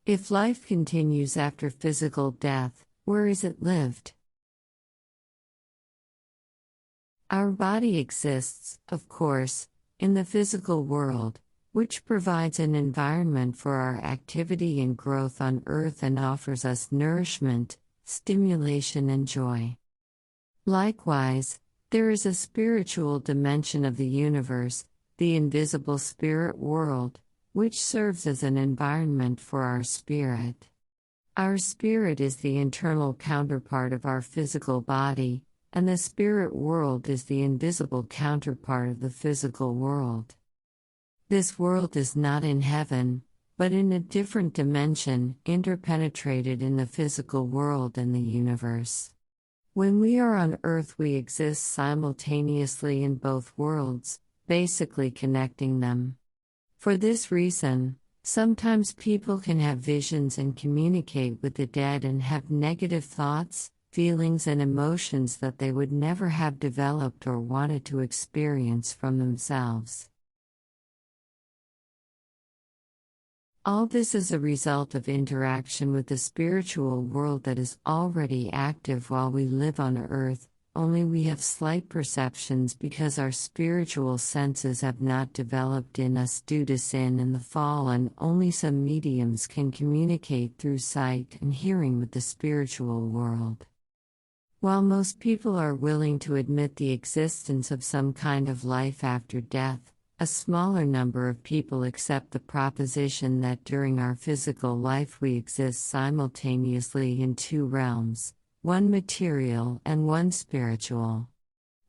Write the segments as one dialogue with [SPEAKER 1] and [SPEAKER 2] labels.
[SPEAKER 1] If life continues after physical death, where is it lived? Our body exists, of course, in the physical world, which provides an environment for our activity and growth on earth and offers us nourishment, stimulation, and joy. Likewise, there is a spiritual dimension of the universe, the invisible spirit world, which serves as an environment for our spirit. Our spirit is the internal counterpart of our physical body, and the spirit world is the invisible counterpart of the physical world. This world is not in heaven, but in a different dimension, interpenetrated in the physical world and the universe. When we are on earth, we exist simultaneously in both worlds, basically connecting them. For this reason, sometimes people can have visions and communicate with the dead and have negative thoughts, feelings, and emotions that they would never have developed or wanted to experience from themselves. All this is a result of interaction with the spiritual world that is already active while we live on earth, only we have slight perceptions because our spiritual senses have not developed in us due to sin and the fall, and only some mediums can communicate through sight and hearing with the spiritual world. While most people are willing to admit the existence of some kind of life after death, a smaller number of people accept the proposition that during our physical life we exist simultaneously in two realms, one material and one spiritual.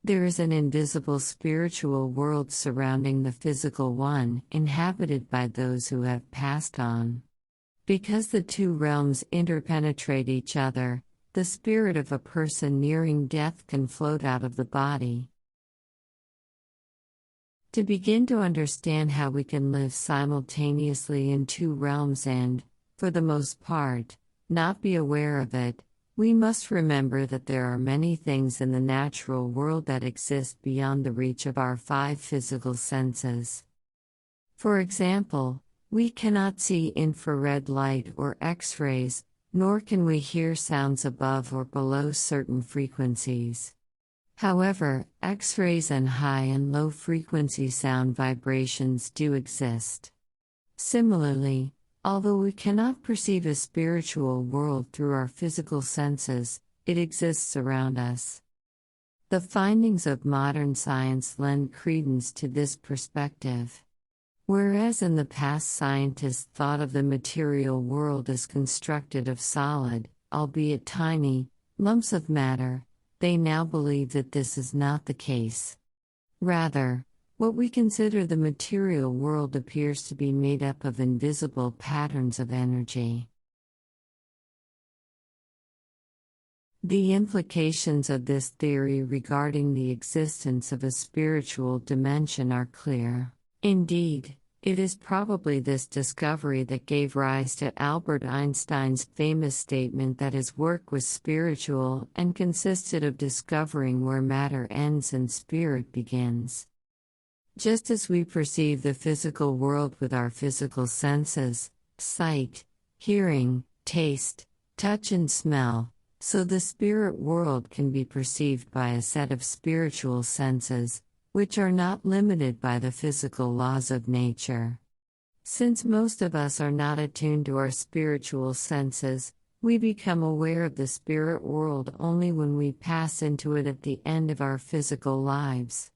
[SPEAKER 1] There is an invisible spiritual world surrounding the physical one, inhabited by those who have passed on. Because the two realms interpenetrate each other, the spirit of a person nearing death can float out of the body. To begin to understand how we can live simultaneously in two realms and, for the most part, not be aware of it, we must remember that there are many things in the natural world that exist beyond the reach of our five physical senses. For example, we cannot see infrared light or X-rays, nor can we hear sounds above or below certain frequencies. However, X-rays and high and low frequency sound vibrations do exist. Similarly, although we cannot perceive a spiritual world through our physical senses, it exists around us. The findings of modern science lend credence to this perspective. Whereas in the past scientists thought of the material world as constructed of solid, albeit tiny, lumps of matter, they now believe that this is not the case. Rather, what we consider the material world appears to be made up of invisible patterns of energy. The implications of this theory regarding the existence of a spiritual dimension are clear. Indeed, it is probably this discovery that gave rise to Albert Einstein's famous statement that his work was spiritual and consisted of discovering where matter ends and spirit begins. Just as we perceive the physical world with our physical senses, sight, hearing, taste, touch, and smell, so the spirit world can be perceived by a set of spiritual senses, which are not limited by the physical laws of nature. Since most of us are not attuned to our spiritual senses, we become aware of the spirit world only when we pass into it at the end of our physical lives.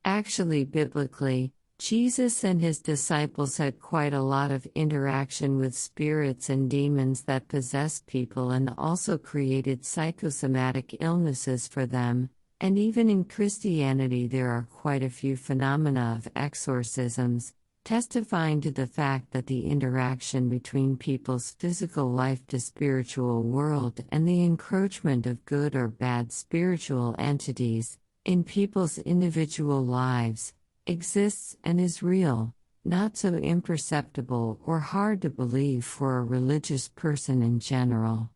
[SPEAKER 1] Actually, biblically, Jesus and his disciples had quite a lot of interaction with spirits and demons that possessed people and also created psychosomatic illnesses for them. And even in Christianity there are quite a few phenomena of exorcisms, testifying to the fact that the interaction between people's physical life to spiritual world and the encroachment of good or bad spiritual entities in people's individual lives exists and is real, not so imperceptible or hard to believe for a religious person in general.